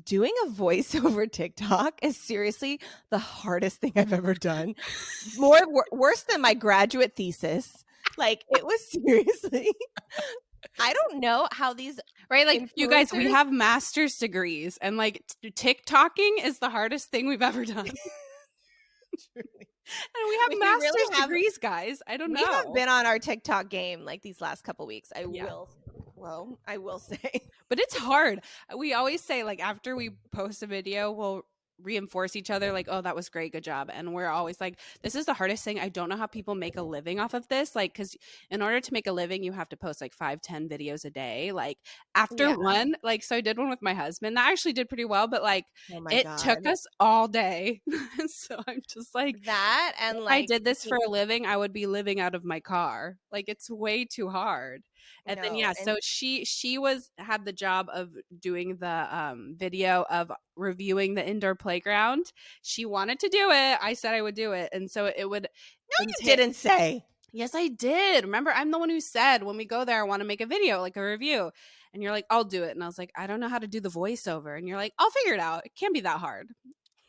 doing a voiceover TikTok is seriously the hardest thing I've ever done. Worse than my graduate thesis. Like, it was seriously. I don't know how these like you guys, we have master's degrees, and like TikToking is the hardest thing we've ever done. And we have master's degrees, guys. I don't know. We have been on our TikTok game like these last couple weeks. I will say. But it's hard. We always say like after we post a video, we'll reinforce each other like, oh, that was great, good job. And we're always like, this is the hardest thing. I don't know how people make a living off of this, like, because in order to make a living you have to post like 5-10 videos a day, like after one, like, so I did one with my husband that actually did pretty well, but like took us all day. So I'm just like, that, and like, if I did this for a living, I would be living out of my car. Like, it's way too hard. And then so she had the job of doing the video of reviewing the indoor playground. She wanted to do it. I said I would do it, and so it would. No, you didn't say. Yes, I did. Remember, I'm the one who said when we go there, I want to make a video, like a review. And you're like, I'll do it. And I was like, I don't know how to do the voiceover. And you're like, I'll figure it out. It can't be that hard.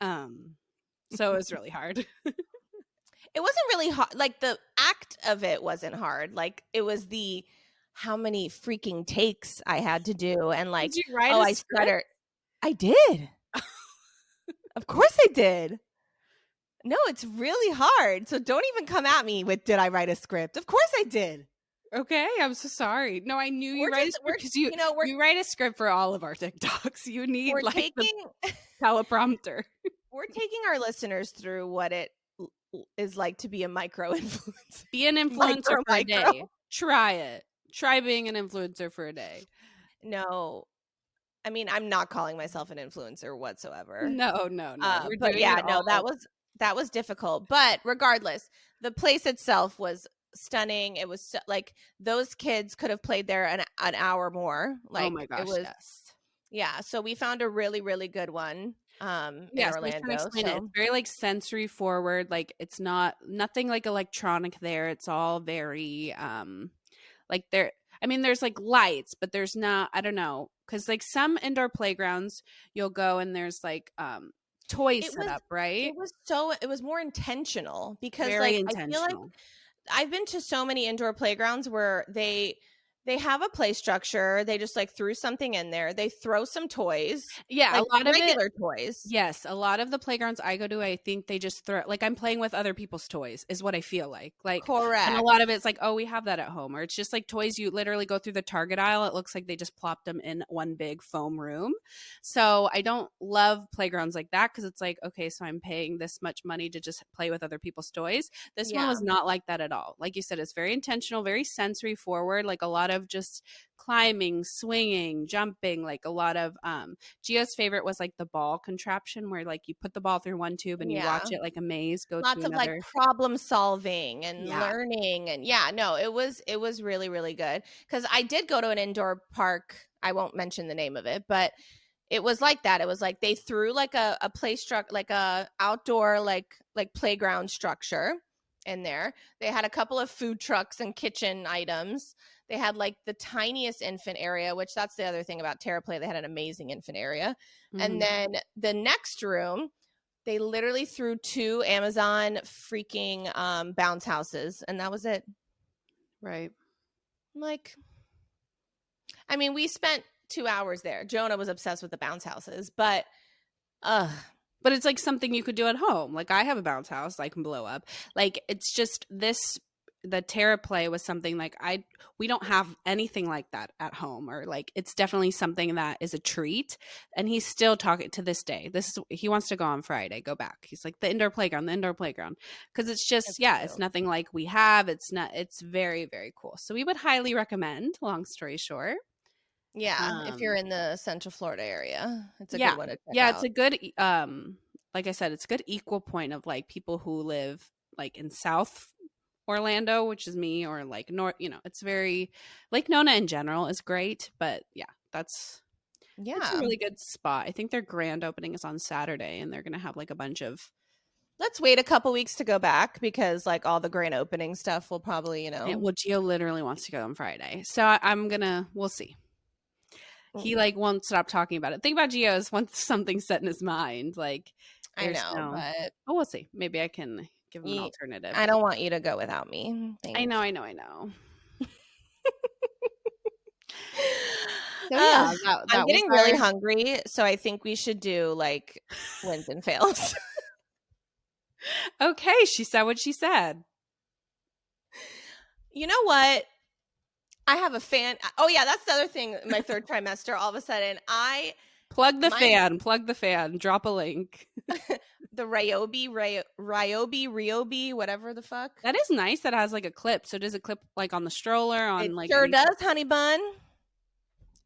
So it was really hard. It wasn't really hard. Like, the act of it wasn't hard. Like, it was the how many freaking takes I had to do. And like, did you write I stuttered. I did. Of course I did. No, it's really hard. So don't even come at me with, did I write a script? Of course I did. Okay, I'm so sorry. No, I knew you write a script because you write a script for all of our TikToks. You need like the teleprompter. We're taking our listeners through what it is like to be a micro influencer. Be an influencer for a day. Try it. Try being an influencer for a day. No. I mean, I'm not calling myself an influencer whatsoever. No. But yeah, no, that was difficult. But regardless, the place itself was stunning. It was like those kids could have played there an hour more. Like, oh my gosh, it was, yes. Yeah, so we found a really, really good one. In Orlando. Explain it. It's very like sensory forward. Like, it's nothing like electronic there. It's all very like there. I mean, there's like lights, but there's not. I don't know, because like some indoor playgrounds, you'll go and there's like toys set up, right? It was more intentional because very like intentional. I feel like I've been to so many indoor playgrounds where they have a play structure. They just like threw something in there. They throw some toys. Yeah, like a lot of regular toys. Yes, a lot of the playgrounds I go to, I think they just throw, like, I'm playing with other people's toys is what I feel like. Like, correct. And a lot of it's like, oh, we have that at home, or it's just like toys you literally go through the Target aisle. It looks like they just plopped them in one big foam room. So I don't love playgrounds like that because it's like, okay, so I'm paying this much money to just play with other people's toys. This one was not like that at all. Like you said, it's very intentional, very sensory forward, like a lot of just climbing, swinging, jumping, like a lot of Gio's favorite was like the ball contraption where like you put the ball through one tube and you watch it like a maze go lots to of another. like problem solving and learning. And it was really, really good because I did go to an indoor park. I won't mention the name of it, but it was like that. It was like they threw like a play structure, like a outdoor like playground structure in there. They had a couple of food trucks and kitchen items. They had like the tiniest infant area, which that's the other thing about TerraPlay. They had an amazing infant area. Mm-hmm. And then the next room, they literally threw 2 Amazon freaking bounce houses, and that was it. Right. Like, I mean, we spent 2 hours there. Jonah was obsessed with the bounce houses, but it's like something you could do at home. Like, I have a bounce house I can blow up. Like, it's just this. The TerraPlay was something like we don't have anything like that at home, or like it's definitely something that is a treat. And he's still talking to this day. He wants to go on Friday, go back. He's like the indoor playground, because it's just it's nothing like we have. It's very, very cool. So we would highly recommend. Long story short, if you're in the Central Florida area, it's a good one to check out. It's a good like I said, it's a good equal point of like people who live like in South Orlando, which is me, or like North, it's very Lake Nona in general is great, but that's a really good spot. I think their grand opening is on Saturday and they're going to have like a bunch of, let's wait a couple weeks to go back because like all the grand opening stuff will probably, well, Gio literally wants to go on Friday. So we'll see. He like won't stop talking about it. Think about Gio's once something's set in his mind, like I know, but we'll see. Maybe I can give him an alternative. I don't want you to go without me. Thanks. I know. So I'm getting really hungry, so I think we should do like wins and fails. Okay, she said what she said. You know what? I have a fan. Oh yeah, that's the other thing. My third trimester, all of a sudden, plug the fan. Drop a link. The Ryobi, whatever the fuck. That is nice. That has like a clip. So does it clip like on the stroller? It sure does, honey bun.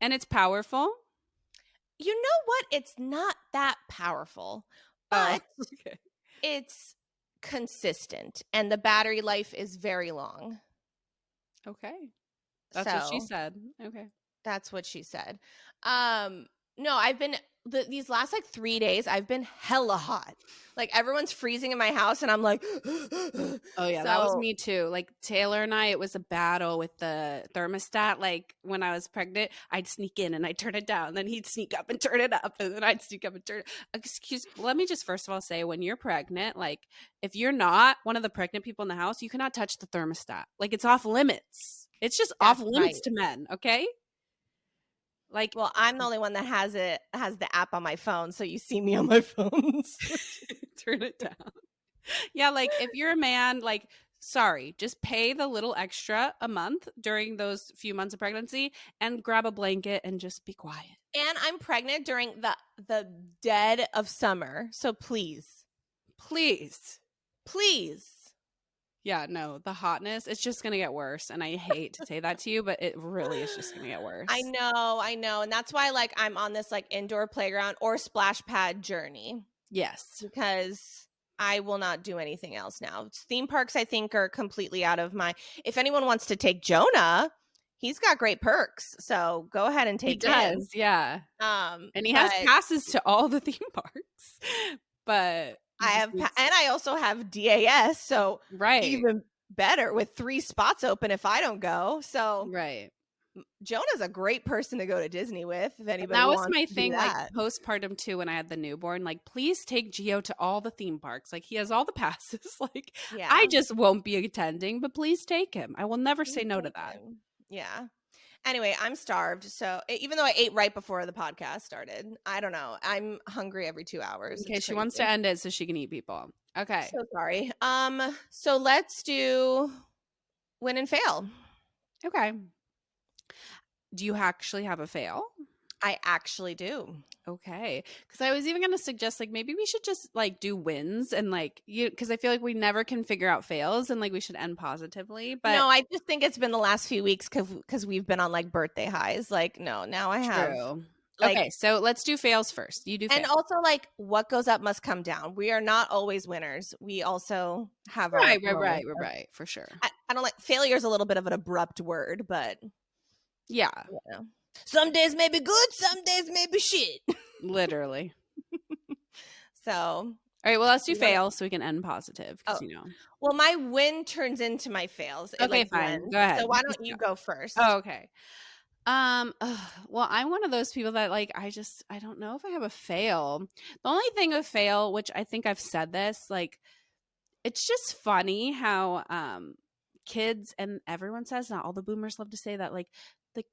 And it's powerful. You know what? It's not that powerful, but it's consistent, and the battery life is very long. Okay. That's what she said. Okay. That's what she said. No, I've been these last like 3 days, I've been hella hot. Like everyone's freezing in my house and I'm like, oh yeah, that was me too. Like Taylor and I, it was a battle with the thermostat. Like when I was pregnant, I'd sneak in and I'd turn it down. Then he'd sneak up and turn it up. And then I'd sneak up and turn it. Let me just first of all say, when you're pregnant, like if you're not one of the pregnant people in the house, you cannot touch the thermostat. Like it's off limits. It's just off limits to men. Okay. Like, well, I'm the only one that has the app on my phone, so you see me on my phone. Turn it down. Yeah, like if you're a man, like sorry, just pay the little extra a month during those few months of pregnancy and grab a blanket and just be quiet. And I'm pregnant during the dead of summer, so please. Yeah, no, the hotness, it's just going to get worse. And I hate to say that to you, but it really is just going to get worse. I know. And that's why like I'm on this like indoor playground or splash pad journey. Yes. Because I will not do anything else now. Theme parks, I think, are completely out of my... If anyone wants to take Jonah, he's got great perks. So go ahead and take him. He does, yeah. And he has passes to all the theme parks. But... I also have DAS, so right, even better with 3 spots open if I don't go. So right, Jonah's a great person to go to Disney with. If anybody, that was wants my to thing. Do that. Like postpartum too, when I had the newborn, like please take Gio to all the theme parks. Like he has all the passes. Like I just won't be attending, but please take him. I will never say no to that. Yeah. Anyway, I'm starved. So even though I ate right before the podcast started, I don't know. I'm hungry every 2 hours. Okay, she wants to end it so she can eat people. Okay. So sorry. So let's do win and fail. Okay. Do you actually have a fail? I actually do. Okay. Because I was even going to suggest like maybe we should just like do wins and like because I feel like we never can figure out fails and like we should end positively. But no, I just think it's been the last few weeks because we've been on like birthday highs. Like no, now I have. Like, okay, so let's do fails first. You do fails. And also like what goes up must come down. We are not always winners. We also have our right, for sure. I don't like failure's a little bit of an abrupt word, but yeah. You know. Some days may be good, some days may be shit. Literally. So. All right, well, let's do fails so we can end positive. You know. Well, my win turns into my fails. Okay, fine. Go ahead. So why don't you go first? Oh, okay. Well, I'm one of those people that like I don't know if I have a fail. The only thing of fail, which I think I've said this, like it's just funny how kids and everyone says, not all the boomers love to say that, like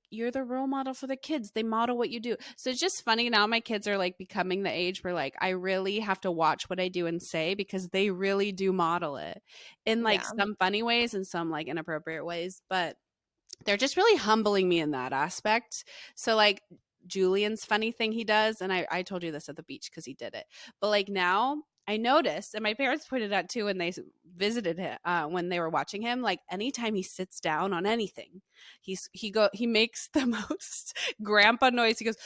you're the role model for the kids. They model what you do. So it's just funny now my kids are like becoming the age where like I really have to watch what I do and say because they really do model it in like some funny ways and some like inappropriate ways, but they're just really humbling me in that aspect. So like Julian's funny thing he does, and I told you this at the beach because he did it, but like now I noticed, and my parents pointed out too when they visited him when they were watching him, like anytime he sits down on anything, he makes the most grandpa noise. He goes,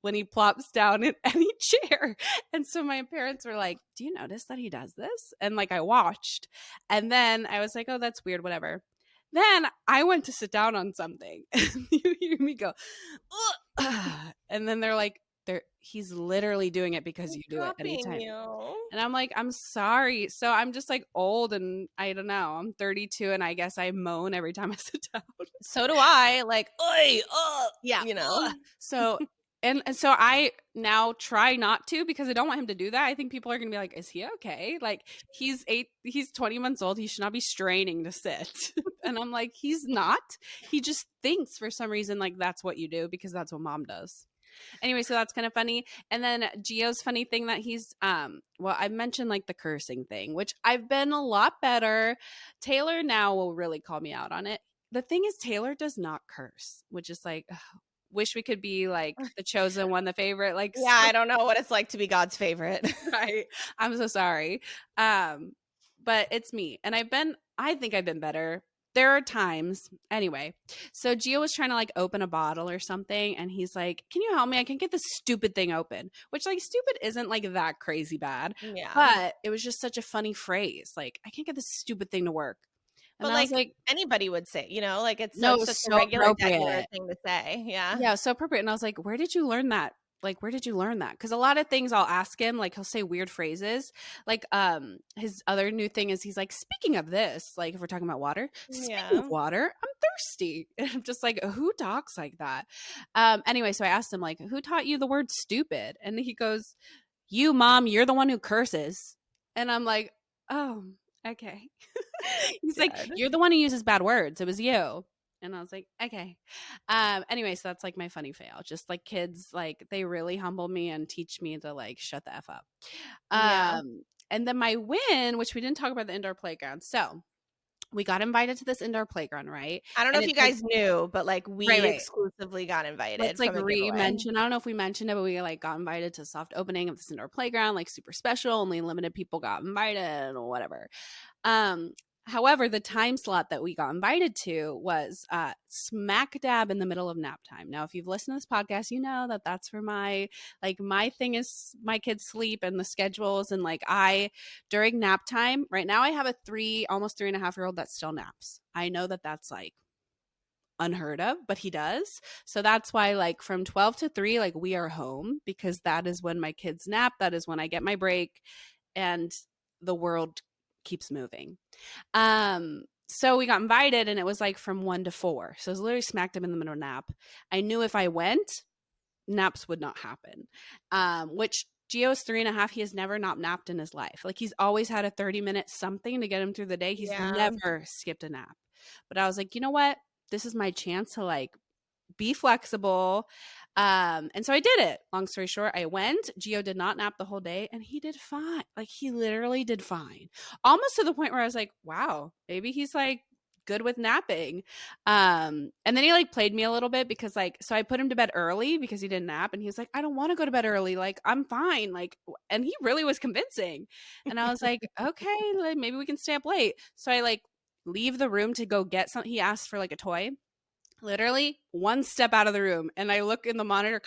when he plops down in any chair. And so my parents were like, do you notice that he does this? And like I watched, and then I was like, oh, that's weird, whatever. Then I went to sit down on something and you hear me go, and then they're like, he's literally doing it because you do it anytime. And I'm like, I'm sorry. So I'm just like old and I don't know. I'm 32 and I guess I moan every time I sit down. So do I. Like, oi, yeah, you know. So and so I now try not to because I don't want him to do that. I think people are gonna be like, is he okay? Like he's 20 months old. He should not be straining to sit. And I'm like, he's not. He just thinks for some reason like that's what you do because that's what mom does. Anyway, so that's kind of funny. And then Gio's funny thing that he's well, I mentioned like the cursing thing, which I've been a lot better. Taylor now will really call me out on it. The thing is Taylor does not curse, which is like wish we could be like the chosen one, the favorite. Like yeah, I don't know what it's like to be God's favorite. Right. I'm so sorry. But it's me. And I think I've been better. There are times anyway. So Gio was trying to like open a bottle or something. And he's like, can you help me? I can't get this stupid thing open, which like stupid isn't like that crazy bad. Yeah. But it was just such a funny phrase. Like, I can't get this stupid thing to work. But I was like, anybody would say, like it's no, such so a regular appropriate thing to say. Yeah. Yeah, so appropriate. And I was like, where did you learn that? Like, where did you learn that? Because a lot of things I'll ask him, like he'll say weird phrases. Like, his other new thing is he's like, speaking of this, like if we're talking about water, speaking of water, I'm thirsty. And I'm just like, who talks like that? Anyway, so I asked him, like, who taught you the word stupid? And he goes, you, Mom, you're the one who curses. And I'm like, oh, okay. He's like, you're the one who uses bad words. It was you. And I was like, okay. Anyway, so that's like my funny fail. Just like kids, like they really humble me and teach me to like shut the F up. And then my win, which we didn't talk about the indoor playground. So we got invited to this indoor playground, right? I don't know if you guys knew, but like we exclusively got invited. Let's like re-mention. I don't know if we mentioned it, but we like got invited to soft opening of this indoor playground, like super special. Only limited people got invited or whatever. However, the time slot that we got invited to was smack dab in the middle of nap time. Now, if you've listened to this podcast, you know that that's for my thing is my kids sleep and the schedules. And like during nap time, right now I have a almost 3.5-year-old that still naps. I know that that's like unheard of, but he does. So that's why like from 12 to 3, like we are home because that is when my kids nap. That is when I get my break and the world keeps moving. So we got invited and it was like from 1 to 4. So it was literally smack dab in the middle of nap. I knew if I went, naps would not happen. Which Gio's 3.5. He has never not napped in his life. Like he's always had a 30-minute something to get him through the day. He's never skipped a nap. But I was like, you know what? This is my chance to like be flexible. And so I did it. Long story short, I went. Gio did not nap the whole day and he did fine. Like he literally did fine. Almost to the point where I was like, wow, maybe he's like good with napping. And then he like played me a little bit because like, so I put him to bed early because he didn't nap and he was like, I don't want to go to bed early. Like I'm fine. Like, and he really was convincing. And I was like, okay, like maybe we can stay up late. So I like leave the room to go get something. He asked for like a toy. Literally one step out of the room and I look in the monitor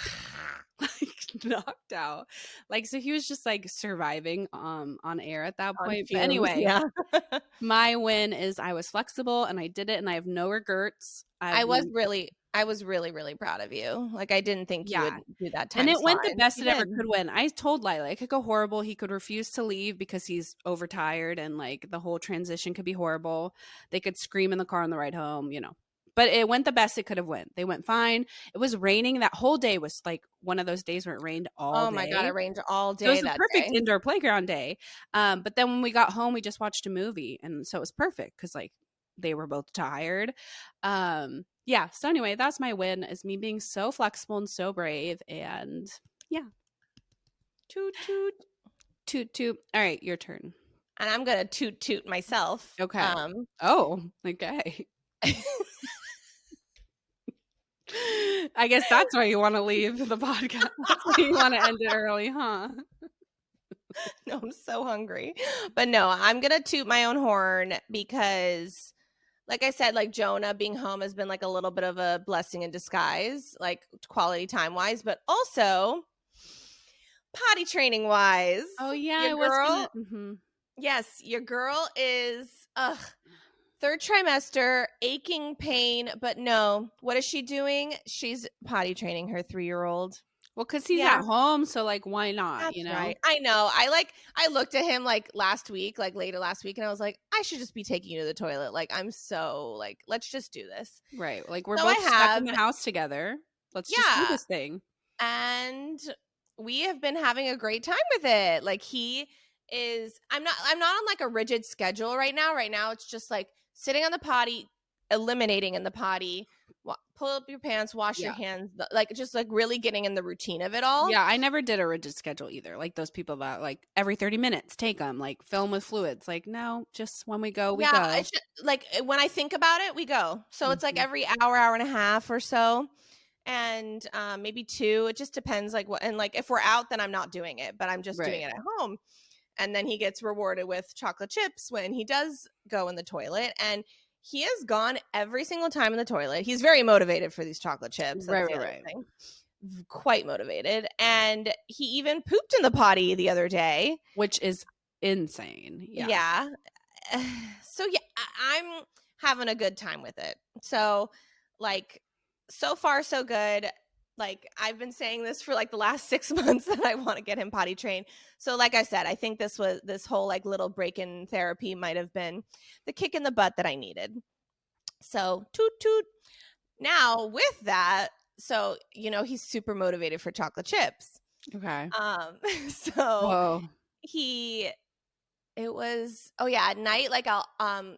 like knocked out. Like so he was just like surviving on air at that point. But anyway, my win is I was flexible and I did it and I have no regrets. I was really proud of you. Like I didn't think you would do that time. And it went the best it ever could win. I told Lila it could go horrible. He could refuse to leave because he's overtired and like the whole transition could be horrible. They could scream in the car on the ride home, you know. But it went the best it could have went. They went fine. It was raining. That whole day was like one of those days where it rained all day. Oh my God, it rained all day. So it was a perfect indoor playground day. But then when we got home, we just watched a movie. And so it was perfect because like they were both tired. Yeah. So anyway, that's my win is me being so flexible and so brave. And yeah. Toot, toot. Toot, toot. All right, your turn. And I'm going to toot, toot myself. Okay. Oh, okay. I guess that's why you want to leave the podcast. That's why you want to end it early, huh? No, I'm so hungry. But no, I'm going to toot my own horn because, like I said, like Jonah being home has been like a little bit of a blessing in disguise, like quality time wise, but also potty training wise. Oh, yeah. Your girl, yes, your girl is, third trimester, aching pain, but no. What is she doing? She's potty training her 3-year-old. Well, because he's at home, so like, why not? That's you know, right. I know. I looked at him like last week, like later last week, and I was like, I should just be taking you to the toilet. Like, I'm so like, let's just do this. Right. Like we're both stuck in the house together. Let's just do this thing. And we have been having a great time with it. Like he is. I'm not on like a rigid schedule right now. Right now, it's just like sitting on the potty, eliminating in the potty, pull up your pants, wash your hands, like just like really getting in the routine of it all. Yeah, I never did a rigid schedule either. Like those people that like every 30 minutes take them, like fill them with fluids. Like no, just when we go, we go. It's just, like when I think about it, we go. So it's like every hour and a half or so, and maybe 2. It just depends. Like what, and like if we're out, then I'm not doing it, but I'm just doing it at home. And then he gets rewarded with chocolate chips when he does go in the toilet. And he has gone every single time in the toilet. He's very motivated for these chocolate chips. That's right. Quite motivated. And he even pooped in the potty the other day. Which is insane. Yeah. So yeah, I'm having a good time with it. So like, so far so good. Like, I've been saying this for like the last 6 months that I want to get him potty trained. So like I said, I think this whole like little break in therapy might have been the kick in the butt that I needed. So toot toot. Now with that, so he's super motivated for chocolate chips. Okay. So Whoa. it was, at night, like I'll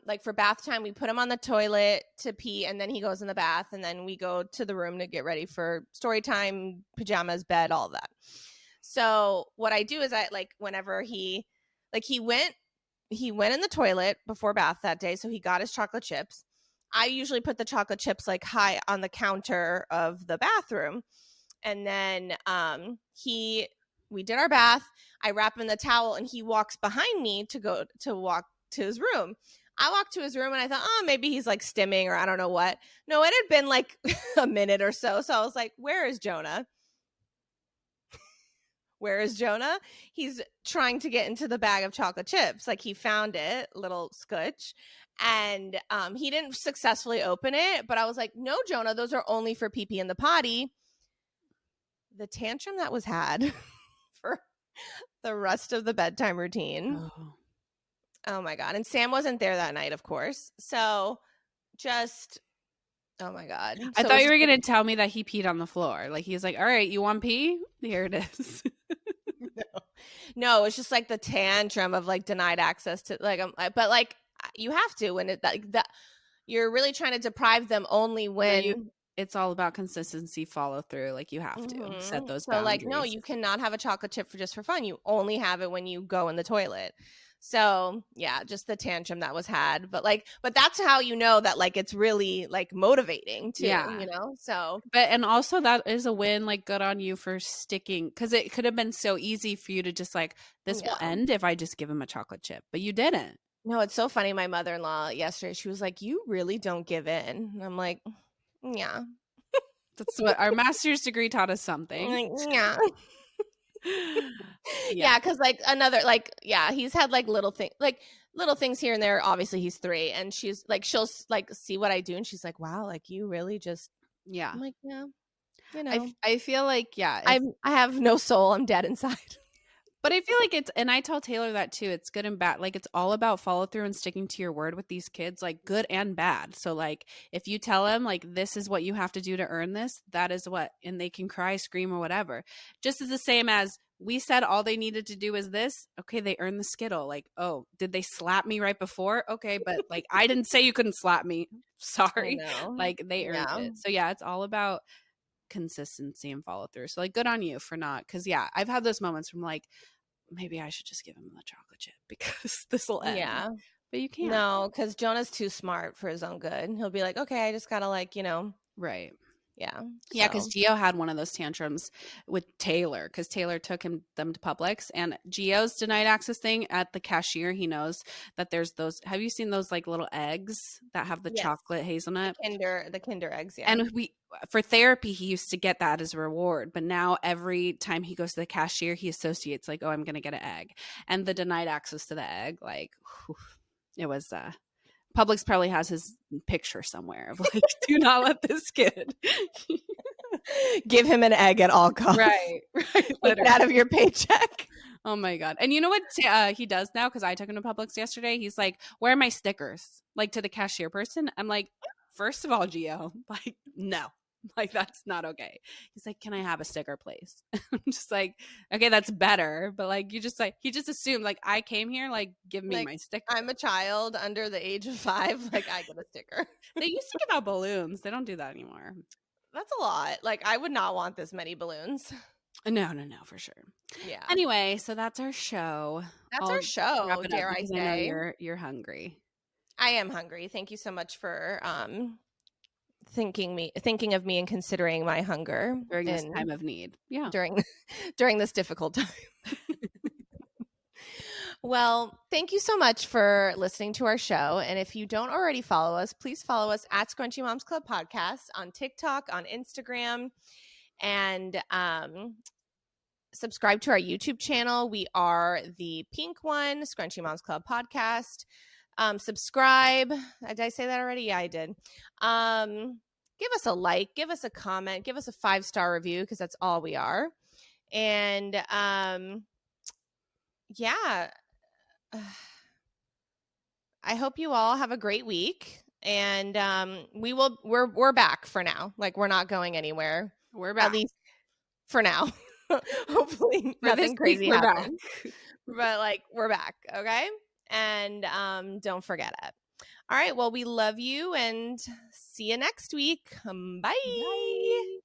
like for bath time, we put him on the toilet to pee, and then he goes in the bath, and then we go to the room to get ready for story time, pajamas, bed, all of that. So what I do is I like whenever he went in the toilet before bath that day, so he got his chocolate chips. I usually put the chocolate chips like high on the counter of the bathroom, and then we did our bath. I wrap him in the towel, and he walks behind me to walk to his room. I walked to his room, and I thought, oh, maybe he's like stimming or I don't know what. No, it had been like a minute or so. So I was like, where is Jonah? Where is Jonah? He's trying to get into the bag of chocolate chips. Like, he found it, little scooch, and he didn't successfully open it. But I was like, no, Jonah, those are only for pee-pee in the potty. The tantrum that was had for the rest of the bedtime routine. Oh my God. And Sam wasn't there that night, of course. So just, oh my God. I thought you were going to tell me that he peed on the floor. Like, he's like, all right, you want pee? Here it is. No, it's just like the tantrum of like denied access to like, but like you have to when it like that you're really trying to deprive them only when it's all about consistency, follow through. Like, you have to set those boundaries. Like, no, you cannot have a chocolate chip for fun. You only have it when you go in the toilet. So yeah, just the tantrum that was had, but that's how you know that like it's really like motivating too, so. But and also that is a win, like good on you for sticking, because it could have been so easy for you to just like, this will end if I just give him a chocolate chip, but you didn't. No, it's so funny. My mother-in-law yesterday, she was like, you really don't give in. And I'm like, yeah. That's what our master's degree taught us something. Like, yeah. Yeah, because like another like he's had like little things here and there. Obviously he's 3, and she's like, she'll like see what I do, and she's like, wow, like you really just. I'm like, yeah, I feel like I have no soul, I'm dead inside. But I feel like it's, and I tell Taylor that too, it's good and bad. Like, it's all about follow through and sticking to your word with these kids, like good and bad. So like, if you tell them like, this is what you have to do to earn this, that is what, and they can cry, scream, or whatever. Just as the same as we said all they needed to do is this. Okay, they earned the Skittle. Like, oh, did they slap me right before? Okay, but like, I didn't say you couldn't slap me. Sorry. Like, they earned it. So yeah, it's all about consistency and follow through. So like, good on you for not, because I've had those moments from like, maybe I should just give him the chocolate chip because this will end. Yeah, but you can't. No, because Jonah's too smart for his own good. He'll be like, okay, I just gotta like, right. Yeah. Yeah, because Gio had one of those tantrums with Taylor, because Taylor took them to Publix, and Gio's denied access thing at the cashier. He knows that there's those. Have you seen those like little eggs that have the chocolate hazelnut? The Kinder eggs, yeah. And for therapy, he used to get that as a reward, but now every time he goes to the cashier, he associates like, oh, I'm going to get an egg, and the denied access to the egg, like, whew, it was Publix probably has his picture somewhere of like, do not let this kid give him an egg at all costs. Right. Take it out of your paycheck. Oh my God. And you know what he does now? Because I took him to Publix yesterday. He's like, where are my stickers? Like, to the cashier person. I'm like, first of all, Gio, like, no. Like, that's not okay. He's like, can I have a sticker, please? I'm just like, okay, that's better. But like, you just like, he just assumed like, I came here, like, give me my sticker. I'm a child under the age of 5. Like, I get a sticker. They used to give out balloons. They don't do that anymore. That's a lot. Like, I would not want this many balloons. No, for sure. Yeah. Anyway, so that's our show. Our show, dare I say. I know you're hungry. I am hungry. Thank you so much for thinking of me and considering my hunger during this time of need. Yeah. During this difficult time. Well, thank you so much for listening to our show. And if you don't already follow us, please follow us at Scrunchy Moms Club Podcast on TikTok, on Instagram, and subscribe to our YouTube channel. We are the pink one, Scrunchy Moms Club Podcast. Subscribe. Did I say that already? Yeah, I did. Give us a like, give us a comment, give us a 5-star review, because that's all we are. And yeah. I hope you all have a great week. And we're back for now. Like, we're not going anywhere. We're back. At least for now. Hopefully for nothing crazy we're happens. Back. But like, we're back, okay? And don't forget it. All right, well, we love you and see you next week. Bye. Bye.